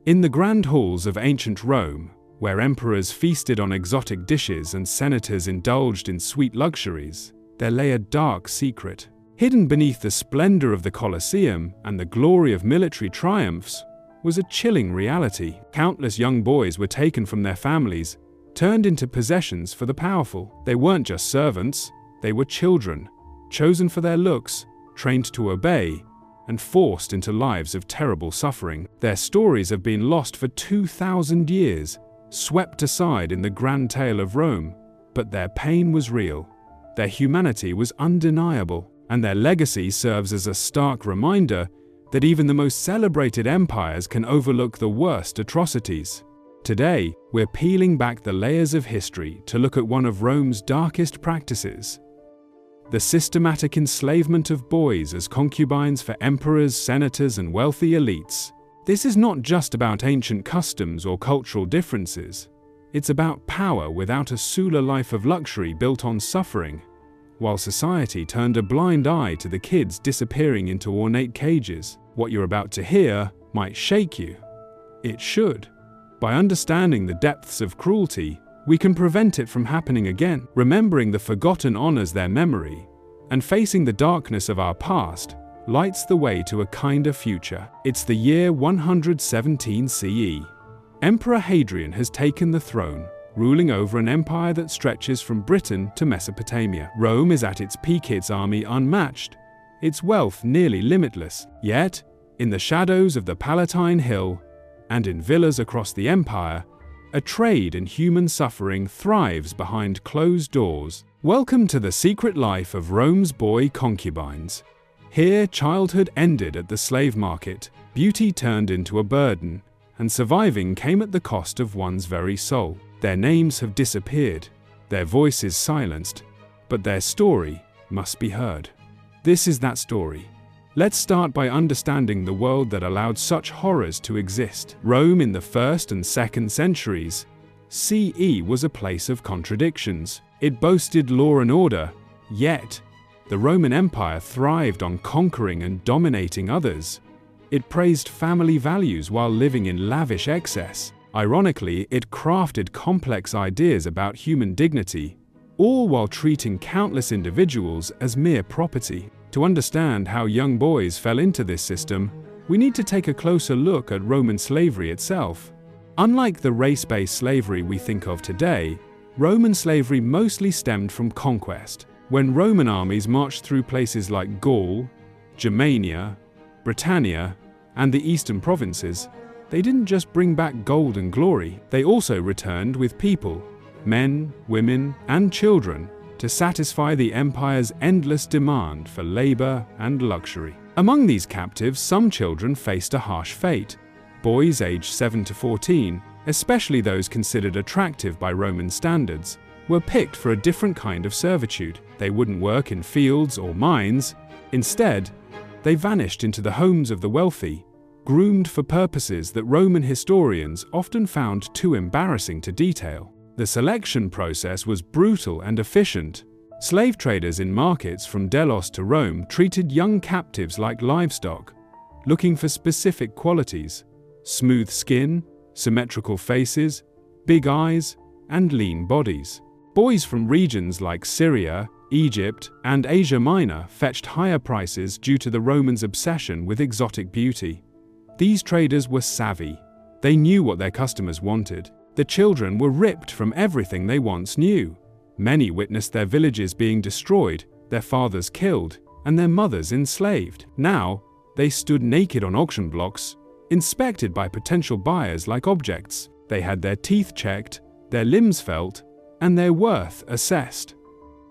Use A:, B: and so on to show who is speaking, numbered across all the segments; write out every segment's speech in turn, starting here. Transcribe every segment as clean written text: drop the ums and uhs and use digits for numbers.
A: In the grand halls of ancient Rome, where emperors feasted on exotic dishes and senators indulged in sweet luxuries, there lay a dark secret. Hidden beneath the splendor of the Colosseum and the glory of military triumphs was a chilling reality. Countless young boys were taken from their families, turned into possessions for the powerful. They weren't just servants, they were children, chosen for their looks, trained to obey, and forced into lives of terrible suffering. Their stories have been lost for 2,000 years, swept aside in the grand tale of Rome, but their pain was real, their humanity was undeniable, and their legacy serves as a stark reminder that even the most celebrated empires can overlook the worst atrocities. Today, we're peeling back the layers of history to look at one of Rome's darkest practices: the systematic enslavement of boys as concubines for emperors, senators, and wealthy elites. This is not just about ancient customs or cultural differences. It's about power without a Sulla life of luxury built on suffering. While society turned a blind eye to the kids disappearing into ornate cages, what you're about to hear might shake you. It should. By understanding the depths of cruelty, we can prevent it from happening again. Remembering the forgotten honors their memory, and facing the darkness of our past lights the way to a kinder future. It's the year 117 CE. Emperor Hadrian has taken the throne, ruling over an empire that stretches from Britain to Mesopotamia. Rome is at its peak, its army unmatched, its wealth nearly limitless. Yet, in the shadows of the Palatine Hill, and in villas across the empire, a trade in human suffering thrives behind closed doors. Welcome to the secret life of Rome's boy concubines. Here, childhood ended at the slave market, beauty turned into a burden, and surviving came at the cost of one's very soul. Their names have disappeared, their voices silenced, but their story must be heard. This is that story. Let's start by understanding the world that allowed such horrors to exist. Rome in the 1st and 2nd centuries CE was a place of contradictions. It boasted law and order, yet the Roman Empire thrived on conquering and dominating others. It praised family values while living in lavish excess. Ironically, it crafted complex ideas about human dignity, all while treating countless individuals as mere property. To understand how young boys fell into this system, we need to take a closer look at Roman slavery itself. Unlike the race-based slavery we think of today, Roman slavery mostly stemmed from conquest. When Roman armies marched through places like Gaul, Germania, Britannia, and the eastern provinces, they didn't just bring back gold and glory, they also returned with people, men, women, and children, to satisfy the empire's endless demand for labor and luxury. Among these captives, some children faced a harsh fate. Boys aged 7 to 14, especially those considered attractive by Roman standards, were picked for a different kind of servitude. They wouldn't work in fields or mines. Instead, they vanished into the homes of the wealthy, groomed for purposes that Roman historians often found too embarrassing to detail. The selection process was brutal and efficient. Slave traders in markets from Delos to Rome treated young captives like livestock, looking for specific qualities: smooth skin, symmetrical faces, big eyes, and lean bodies. Boys from regions like Syria, Egypt, and Asia Minor fetched higher prices due to the Romans' obsession with exotic beauty. These traders were savvy. They knew what their customers wanted. The children were ripped from everything they once knew. Many witnessed their villages being destroyed, their fathers killed, and their mothers enslaved. Now, they stood naked on auction blocks, inspected by potential buyers like objects. They had their teeth checked, their limbs felt, and their worth assessed.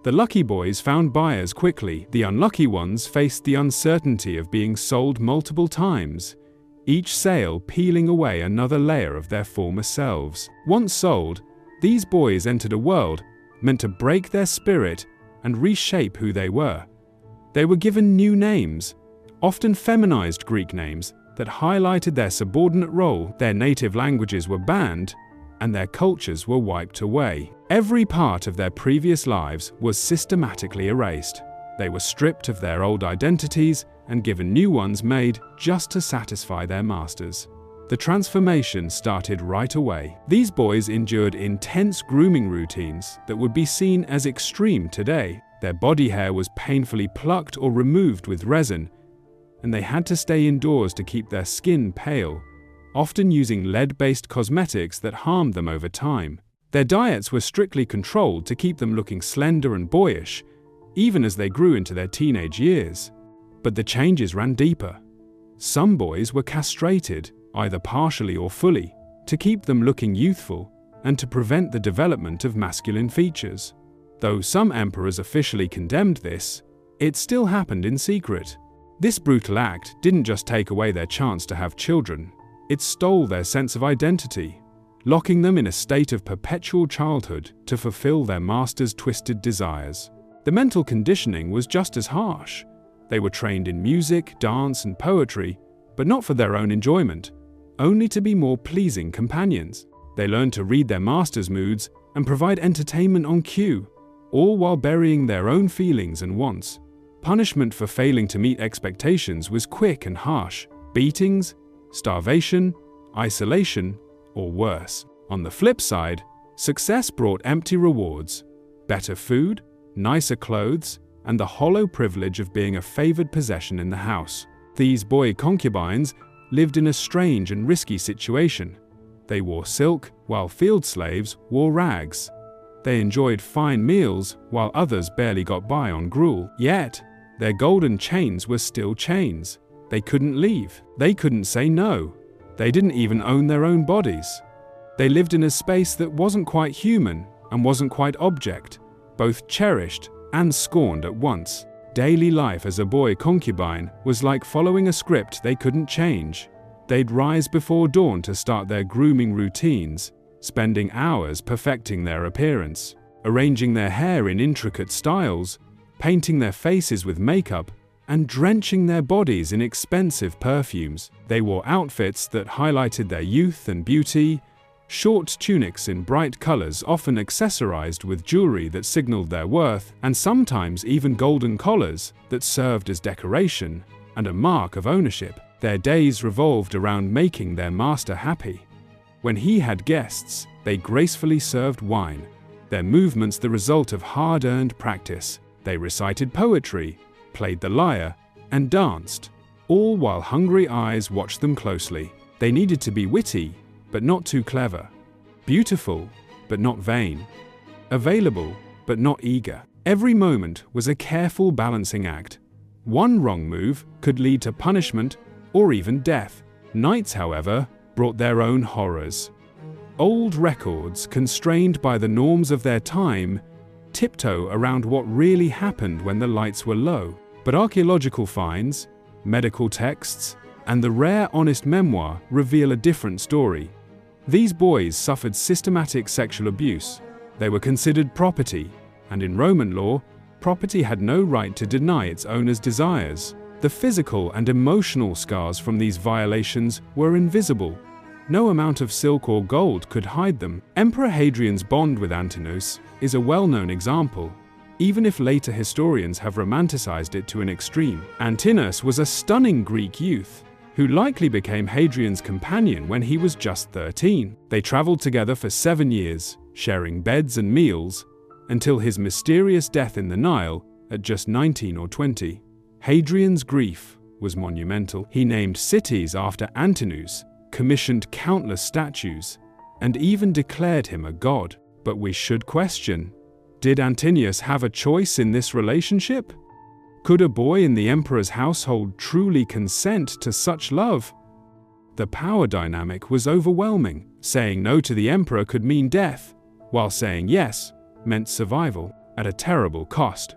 A: The lucky boys found buyers quickly. The unlucky ones faced the uncertainty of being sold multiple times, each sale peeling away another layer of their former selves. Once sold, these boys entered a world meant to break their spirit and reshape who they were. They were given new names, often feminized Greek names, that highlighted their subordinate role. Their native languages were banned, and their cultures were wiped away. Every part of their previous lives was systematically erased. They were stripped of their old identities and given new ones made just to satisfy their masters. The transformation started right away. These boys endured intense grooming routines that would be seen as extreme today. Their body hair was painfully plucked or removed with resin, and they had to stay indoors to keep their skin pale, often using lead-based cosmetics that harmed them over time. Their diets were strictly controlled to keep them looking slender and boyish, even as they grew into their teenage years. But the changes ran deeper. Some boys were castrated, either partially or fully, to keep them looking youthful and to prevent the development of masculine features. Though some emperors officially condemned this, it still happened in secret. This brutal act didn't just take away their chance to have children, it stole their sense of identity, locking them in a state of perpetual childhood to fulfill their master's twisted desires. The mental conditioning was just as harsh. They were trained in music, dance, and poetry, but not for their own enjoyment, only to be more pleasing companions. They learned to read their master's moods and provide entertainment on cue, all while burying their own feelings and wants. Punishment for failing to meet expectations was quick and harsh: beatings, starvation, isolation, or worse. On the flip side, success brought empty rewards: better food, nicer clothes, and the hollow privilege of being a favored possession in the house. These boy concubines lived in a strange and risky situation. They wore silk, while field slaves wore rags. They enjoyed fine meals, while others barely got by on gruel. Yet, their golden chains were still chains. They couldn't leave. They couldn't say no. They didn't even own their own bodies. They lived in a space that wasn't quite human and wasn't quite object, both cherished and scorned at once. Daily life as a boy concubine was like following a script they couldn't change. They'd rise before dawn to start their grooming routines, spending hours perfecting their appearance, arranging their hair in intricate styles, painting their faces with makeup, and drenching their bodies in expensive perfumes. They wore outfits that highlighted their youth and beauty, short tunics in bright colors often accessorized with jewelry that signaled their worth, and sometimes even golden collars that served as decoration and a mark of ownership. Their days revolved around making their master happy. When he had guests, they gracefully served wine, their movements the result of hard-earned practice. They recited poetry, played the lyre, and danced, all while hungry eyes watched them closely. They needed to be witty, but not too clever, beautiful, but not vain, available, but not eager. Every moment was a careful balancing act. One wrong move could lead to punishment or even death. Nights, however, brought their own horrors. Old records, constrained by the norms of their time, tiptoe around what really happened when the lights were low. But archaeological finds, medical texts, and the rare honest memoir reveal a different story. These boys suffered systematic sexual abuse. They were considered property, and in Roman law, property had no right to deny its owner's desires. The physical and emotional scars from these violations were invisible. No amount of silk or gold could hide them. Emperor Hadrian's bond with Antinous is a well-known example, even if later historians have romanticized it to an extreme. Antinous was a stunning Greek youth, who likely became Hadrian's companion when he was just 13. They traveled together for 7 years, sharing beds and meals, until his mysterious death in the Nile at just 19 or 20. Hadrian's grief was monumental. He named cities after Antinous, commissioned countless statues, and even declared him a god. But we should question, did Antinous have a choice in this relationship? Could a boy in the emperor's household truly consent to such love? The power dynamic was overwhelming. Saying no to the emperor could mean death, while saying yes meant survival at a terrible cost.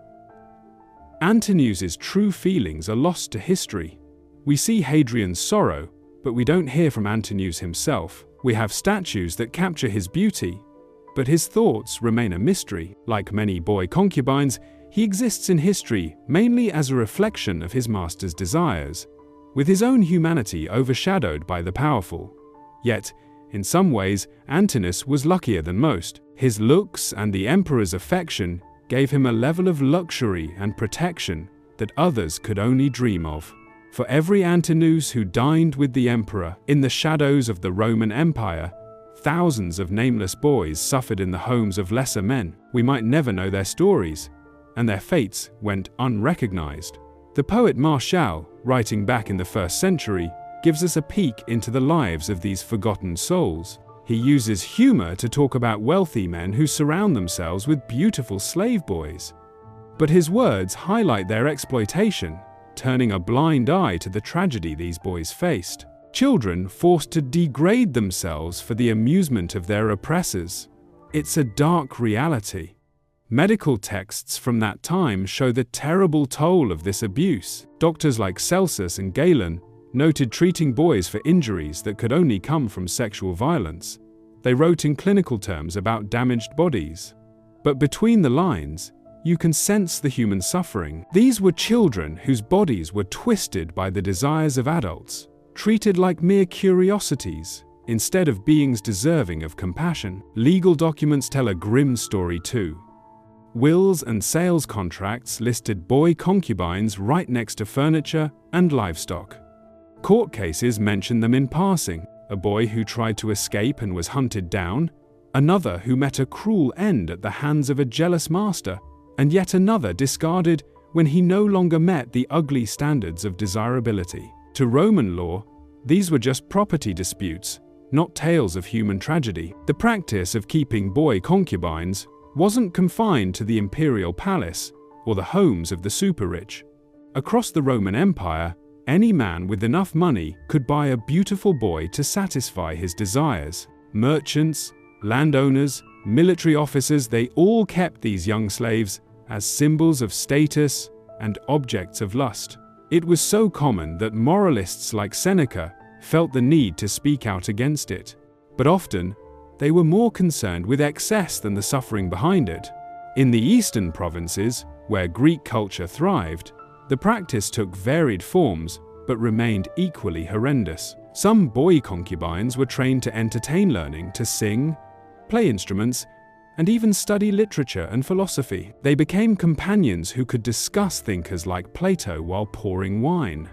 A: Antinous' true feelings are lost to history. We see Hadrian's sorrow, but we don't hear from Antinous himself. We have statues that capture his beauty, but his thoughts remain a mystery. Like many boy concubines, he exists in history mainly as a reflection of his master's desires, with his own humanity overshadowed by the powerful. Yet, in some ways, Antinous was luckier than most. His looks and the emperor's affection gave him a level of luxury and protection that others could only dream of. For every Antinous who dined with the emperor in the shadows of the Roman Empire, thousands of nameless boys suffered in the homes of lesser men. We might never know their stories, and their fates went unrecognized. The poet Martial, writing back in the 1st century, gives us a peek into the lives of these forgotten souls. He uses humor to talk about wealthy men who surround themselves with beautiful slave boys. But his words highlight their exploitation, turning a blind eye to the tragedy these boys faced. Children forced to degrade themselves for the amusement of their oppressors. It's a dark reality. Medical texts from that time show the terrible toll of this abuse. Doctors like Celsus and Galen noted treating boys for injuries that could only come from sexual violence. They wrote in clinical terms about damaged bodies. But between the lines, you can sense the human suffering. These were children whose bodies were twisted by the desires of adults, treated like mere curiosities, instead of beings deserving of compassion. Legal documents tell a grim story too. Wills and sales contracts listed boy concubines right next to furniture and livestock. Court cases mention them in passing: a boy who tried to escape and was hunted down, another who met a cruel end at the hands of a jealous master, and yet another discarded when he no longer met the ugly standards of desirability. To Roman law, these were just property disputes, not tales of human tragedy. The practice of keeping boy concubines wasn't confined to the imperial palace or the homes of the super-rich. Across the Roman Empire, any man with enough money could buy a beautiful boy to satisfy his desires. Merchants, landowners, military officers, they all kept these young slaves as symbols of status and objects of lust. It was so common that moralists like Seneca felt the need to speak out against it. But often, they were more concerned with excess than the suffering behind it. In the eastern provinces, where Greek culture thrived, the practice took varied forms but remained equally horrendous. Some boy concubines were trained to entertain, learning to sing, play instruments, and even study literature and philosophy. They became companions who could discuss thinkers like Plato while pouring wine.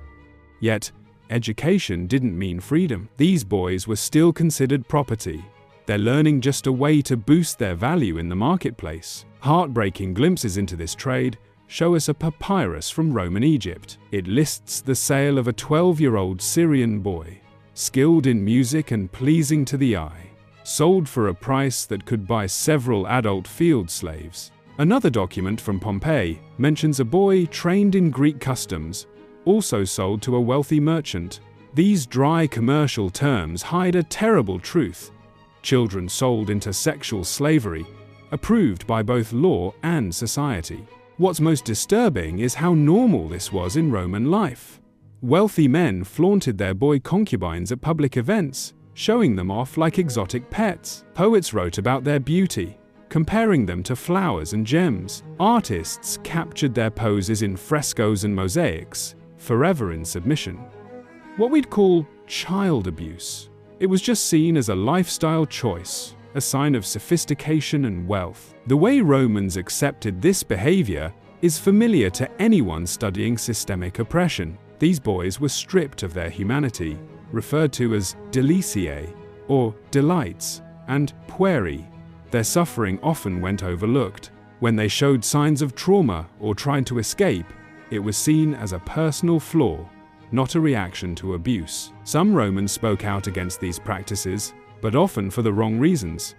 A: Yet, education didn't mean freedom. These boys were still considered property, their learning just a way to boost their value in the marketplace. Heartbreaking glimpses into this trade show us a papyrus from Roman Egypt. It lists the sale of a 12-year-old Syrian boy, skilled in music and pleasing to the eye, sold for a price that could buy several adult field slaves. Another document from Pompeii mentions a boy trained in Greek customs, also sold to a wealthy merchant. These dry commercial terms hide a terrible truth: children sold into sexual slavery, approved by both law and society. What's most disturbing is how normal this was in Roman life. Wealthy men flaunted their boy concubines at public events, showing them off like exotic pets. Poets wrote about their beauty, comparing them to flowers and gems. Artists captured their poses in frescoes and mosaics, forever in submission. What we'd call child abuse. It was just seen as a lifestyle choice, a sign of sophistication and wealth. The way Romans accepted this behavior is familiar to anyone studying systemic oppression. These boys were stripped of their humanity, referred to as deliciae, or delights, and pueri. Their suffering often went overlooked. When they showed signs of trauma or tried to escape, it was seen as a personal flaw, not a reaction to abuse. Some Romans spoke out against these practices, but often for the wrong reasons.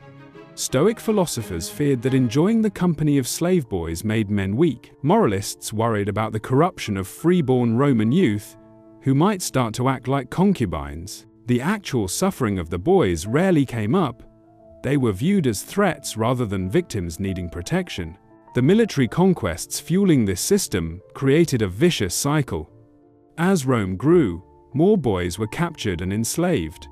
A: Stoic philosophers feared that enjoying the company of slave boys made men weak. Moralists worried about the corruption of freeborn Roman youth, who might start to act like concubines. The actual suffering of the boys rarely came up. They were viewed as threats rather than victims needing protection. The military conquests fueling this system created a vicious cycle. As Rome grew, more boys were captured and enslaved.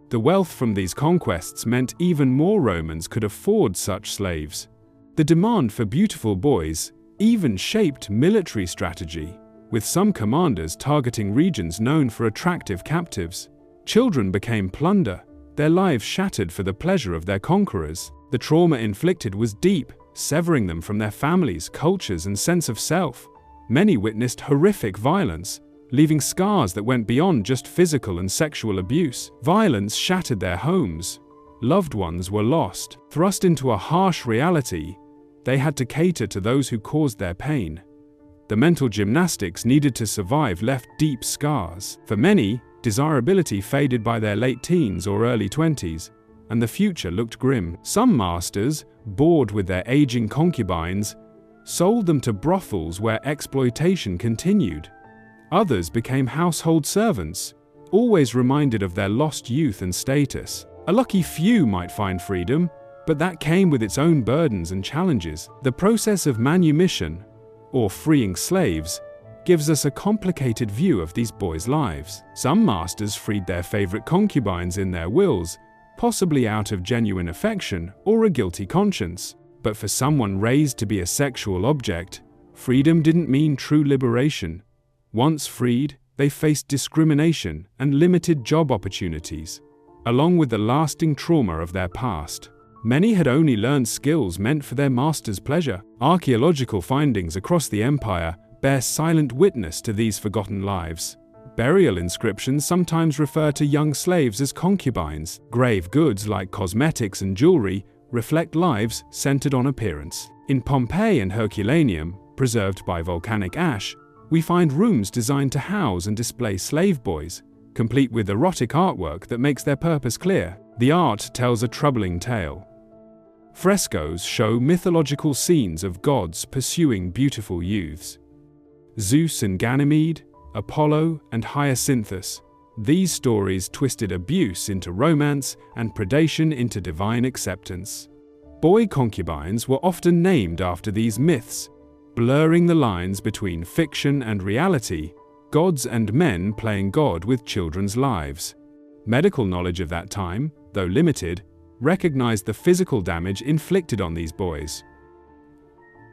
A: The wealth from these conquests meant even more Romans could afford such slaves. The demand for beautiful boys even shaped military strategy, with some commanders targeting regions known for attractive captives. Children became plunder, their lives shattered for the pleasure of their conquerors. The trauma inflicted was deep, severing them from their families, cultures, and sense of self. Many witnessed horrific violence, leaving scars that went beyond just physical and sexual abuse. Violence shattered their homes. Loved ones were lost. Thrust into a harsh reality, they had to cater to those who caused their pain. The mental gymnastics needed to survive left deep scars. For many, desirability faded by their late teens or early 20s, and the future looked grim. Some masters, bored with their aging concubines, sold them to brothels where exploitation continued. Others became household servants, always reminded of their lost youth and status. A lucky few might find freedom, but that came with its own burdens and challenges. The process of manumission, or freeing slaves, gives us a complicated view of these boys' lives. Some masters freed their favorite concubines in their wills, possibly out of genuine affection or a guilty conscience. But for someone raised to be a sexual object, freedom didn't mean true liberation. Once freed, they faced discrimination and limited job opportunities, along with the lasting trauma of their past. Many had only learned skills meant for their master's pleasure. Archaeological findings across the empire bear silent witness to these forgotten lives. Burial inscriptions sometimes refer to young slaves as concubines. Grave goods like cosmetics and jewelry reflect lives centered on appearance. In Pompeii and Herculaneum, preserved by volcanic ash, we find rooms designed to house and display slave boys, complete with erotic artwork that makes their purpose clear. The art tells a troubling tale. Frescoes show mythological scenes of gods pursuing beautiful youths. Zeus and Ganymede, Apollo and Hyacinthus. These stories twisted abuse into romance and predation into divine acceptance. Boy concubines were often named after these myths, blurring the lines between fiction and reality, gods and men playing God with children's lives. Medical knowledge of that time, though limited, recognized the physical damage inflicted on these boys.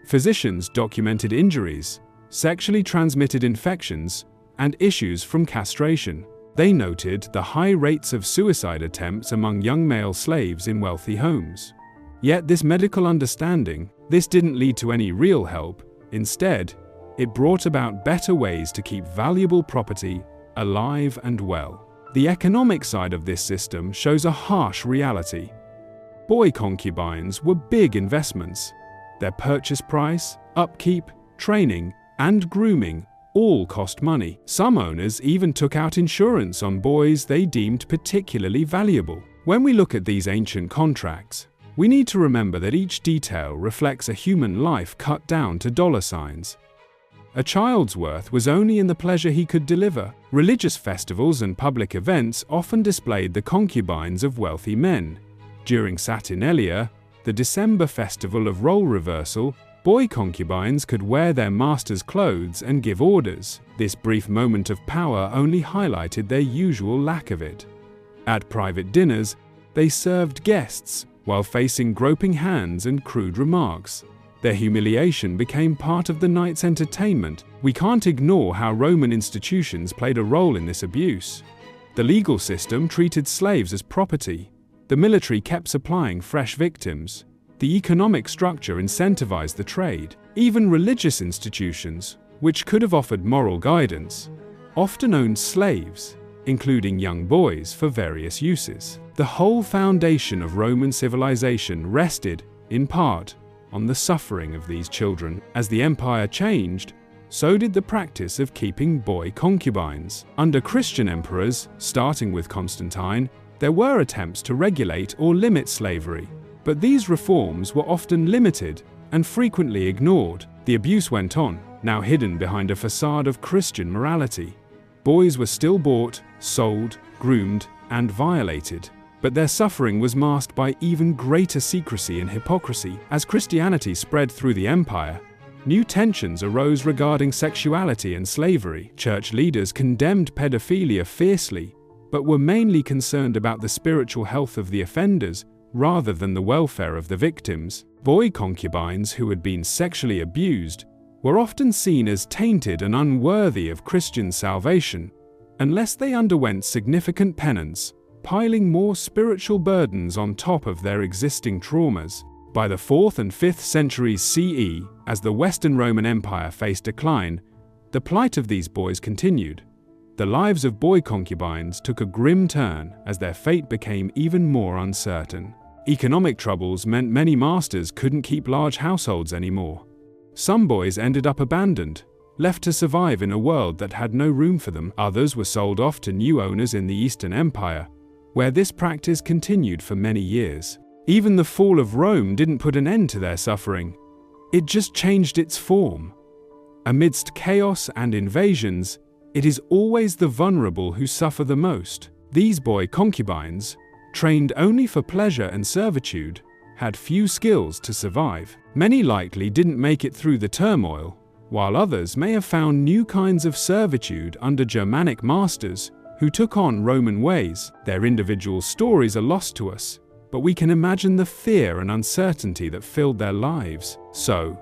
A: Physicians documented injuries, sexually transmitted infections, and issues from castration. They noted the high rates of suicide attempts among young male slaves in wealthy homes. Yet this medical understanding, this didn't lead to any real help. Instead, it brought about better ways to keep valuable property alive and well. The economic side of this system shows a harsh reality. Boy concubines were big investments. Their purchase price, upkeep, training, and grooming all cost money. Some owners even took out insurance on boys they deemed particularly valuable. When we look at these ancient contracts, we need to remember that each detail reflects a human life cut down to dollar signs. A child's worth was only in the pleasure he could deliver. Religious festivals and public events often displayed the concubines of wealthy men. During Saturnalia, the December festival of role reversal, boy concubines could wear their master's clothes and give orders. This brief moment of power only highlighted their usual lack of it. At private dinners, they served guests while facing groping hands and crude remarks. Their humiliation became part of the night's entertainment. We can't ignore how Roman institutions played a role in this abuse. The legal system treated slaves as property. The military kept supplying fresh victims. The economic structure incentivized the trade. Even religious institutions, which could have offered moral guidance, often owned slaves, including young boys, for various uses. The whole foundation of Roman civilization rested, in part, on the suffering of these children. As the empire changed, so did the practice of keeping boy concubines. Under Christian emperors, starting with Constantine, there were attempts to regulate or limit slavery, but these reforms were often limited and frequently ignored. The abuse went on, now hidden behind a facade of Christian morality. Boys were still bought, sold, groomed, and violated. But their suffering was masked by even greater secrecy and hypocrisy. As Christianity spread through the empire, new tensions arose regarding sexuality and slavery. Church leaders condemned pedophilia fiercely, but were mainly concerned about the spiritual health of the offenders rather than the welfare of the victims. Boy concubines who had been sexually abused were often seen as tainted and unworthy of Christian salvation, unless they underwent significant penance, piling more spiritual burdens on top of their existing traumas. By the 4th and 5th centuries CE, as the Western Roman Empire faced decline, the plight of these boys continued. The lives of boy concubines took a grim turn as their fate became even more uncertain. Economic troubles meant many masters couldn't keep large households anymore. Some boys ended up abandoned, left to survive in a world that had no room for them. Others were sold off to new owners in the Eastern Empire, where this practice continued for many years. Even the fall of Rome didn't put an end to their suffering. It just changed its form. Amidst chaos and invasions, it is always the vulnerable who suffer the most. These boy concubines, trained only for pleasure and servitude, had few skills to survive. Many likely didn't make it through the turmoil, while others may have found new kinds of servitude under Germanic masters who took on Roman ways. Their individual stories are lost to us, but we can imagine the fear and uncertainty that filled their lives. So,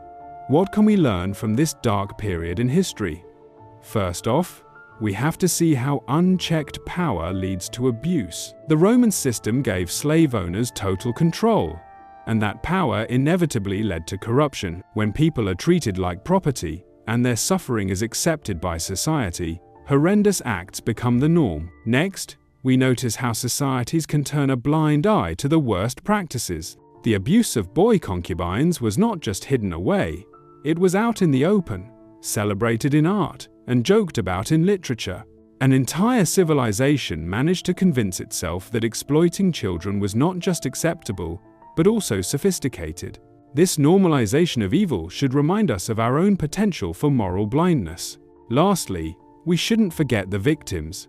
A: what can we learn from this dark period in history? First off, we have to see how unchecked power leads to abuse. The Roman system gave slave owners total control, and that power inevitably led to corruption. When people are treated like property, and their suffering is accepted by society, horrendous acts become the norm. Next, we notice how societies can turn a blind eye to the worst practices. The abuse of boy concubines was not just hidden away, it was out in the open, celebrated in art, and joked about in literature. An entire civilization managed to convince itself that exploiting children was not just acceptable, but also sophisticated. This normalization of evil should remind us of our own potential for moral blindness. Lastly, we shouldn't forget the victims.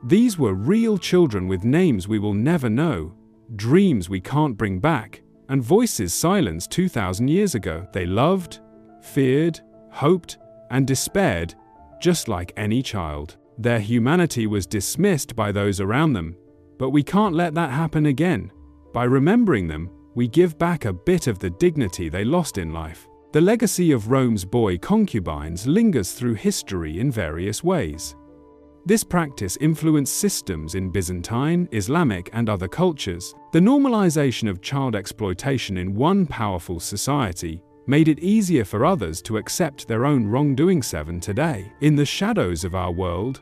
A: These were real children with names we will never know, dreams we can't bring back, and voices silenced 2,000 years ago. They loved, feared, hoped, and despaired, just like any child. Their humanity was dismissed by those around them, but we can't let that happen again. By remembering them, we give back a bit of the dignity they lost in life. The legacy of Rome's boy concubines lingers through history in various ways. This practice influenced systems in Byzantine, Islamic, and other cultures. The normalization of child exploitation in one powerful society made it easier for others to accept their own wrongdoing. Today, in the shadows of our world,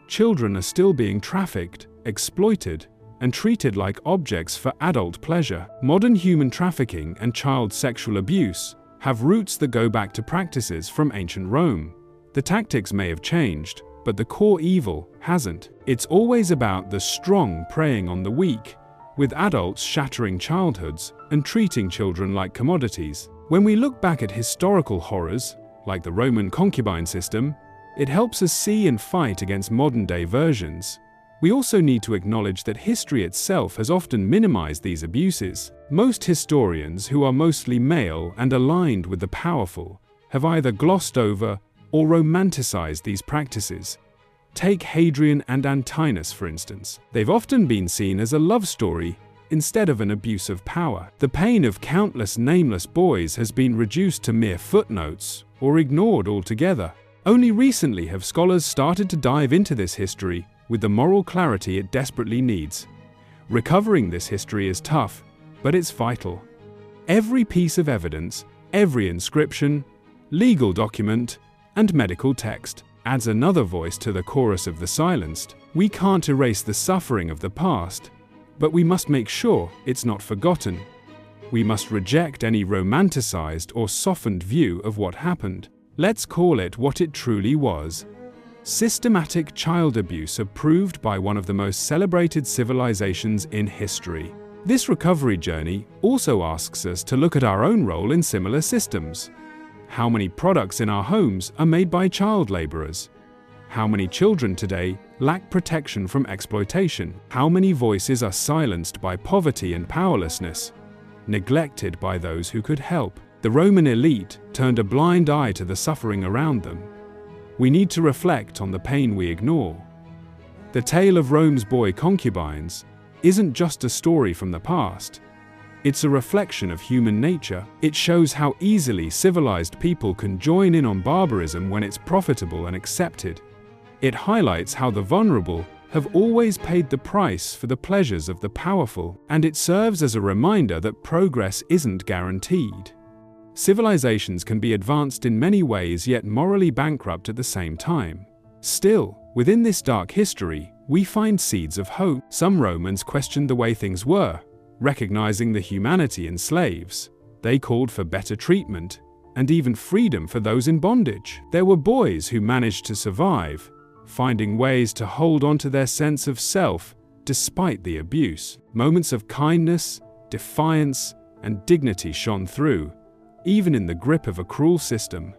A: children are still being trafficked, exploited, and treated like objects for adult pleasure. Modern human trafficking and child sexual abuse have roots that go back to practices from ancient Rome. The tactics may have changed, but the core evil hasn't. It's always about the strong preying on the weak, with adults shattering childhoods and treating children like commodities. When we look back at historical horrors, like the Roman concubine system, it helps us see and fight against modern-day versions. We also need to acknowledge that history itself has often minimized these abuses. Most historians, who are mostly male and aligned with the powerful, have either glossed over or romanticized these practices. Take Hadrian and Antinous, for instance. They've often been seen as a love story instead of an abuse of power. The pain of countless nameless boys has been reduced to mere footnotes or ignored altogether. Only recently have scholars started to dive into this history with the moral clarity it desperately needs. Recovering this history is tough, but it's vital. Every piece of evidence, every inscription, legal document, and medical text adds another voice to the chorus of the silenced. We can't erase the suffering of the past, but we must make sure it's not forgotten. We must reject any romanticized or softened view of what happened. Let's call it what it truly was. Systematic child abuse approved by one of the most celebrated civilizations in history. This recovery journey also asks us to look at our own role in similar systems. How many products in our homes are made by child laborers? How many children today lack protection from exploitation? How many voices are silenced by poverty and powerlessness, neglected by those who could help? The Roman elite turned a blind eye to the suffering around them. We need to reflect on the pain we ignore. The tale of Rome's boy concubines isn't just a story from the past. It's a reflection of human nature. It shows how easily civilized people can join in on barbarism when it's profitable and accepted. It highlights how the vulnerable have always paid the price for the pleasures of the powerful, and it serves as a reminder that progress isn't guaranteed. Civilizations can be advanced in many ways yet morally bankrupt at the same time. Still, within this dark history, we find seeds of hope. Some Romans questioned the way things were, recognizing the humanity in slaves. They called for better treatment and even freedom for those in bondage. There were boys who managed to survive, finding ways to hold on to their sense of self despite the abuse. Moments of kindness, defiance, and dignity shone through, even in the grip of a cruel system.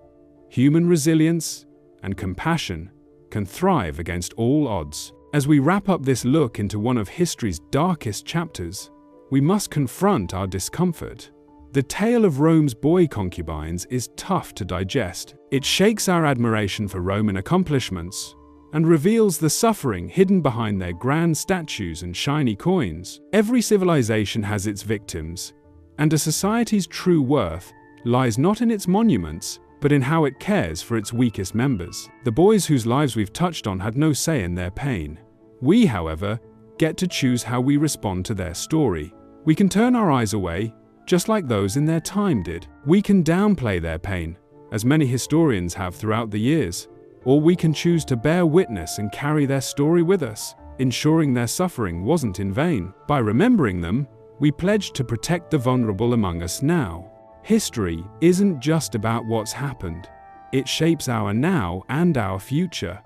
A: Human resilience and compassion can thrive against all odds. As we wrap up this look into one of history's darkest chapters, we must confront our discomfort. The tale of Rome's boy concubines is tough to digest. It shakes our admiration for Roman accomplishments and reveals the suffering hidden behind their grand statues and shiny coins. Every civilization has its victims, and a society's true worth lies not in its monuments, but in how it cares for its weakest members. The boys whose lives we've touched on had no say in their pain. We, however, get to choose how we respond to their story. We can turn our eyes away, just like those in their time did. We can downplay their pain, as many historians have throughout the years, or we can choose to bear witness and carry their story with us, ensuring their suffering wasn't in vain. By remembering them, we pledge to protect the vulnerable among us now. History isn't just about what's happened. It shapes our now and our future.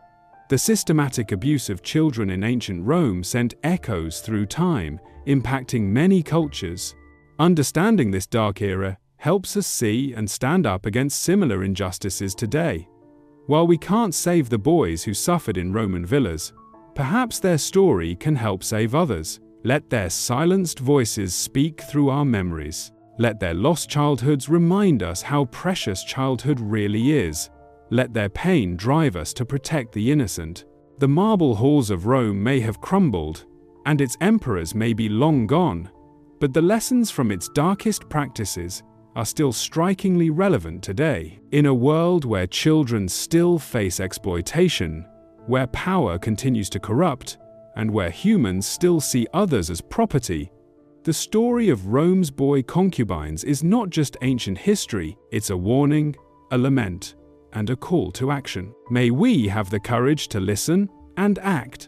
A: The systematic abuse of children in ancient Rome sent echoes through time, impacting many cultures. Understanding this dark era helps us see and stand up against similar injustices today. While we can't save the boys who suffered in Roman villas, perhaps their story can help save others. Let their silenced voices speak through our memories. Let their lost childhoods remind us how precious childhood really is. Let their pain drive us to protect the innocent. The marble halls of Rome may have crumbled, and its emperors may be long gone, but the lessons from its darkest practices are still strikingly relevant today. In a world where children still face exploitation, where power continues to corrupt, and where humans still see others as property, the story of Rome's boy concubines is not just ancient history, it's a warning, a lament, and a call to action. May we have the courage to listen and act,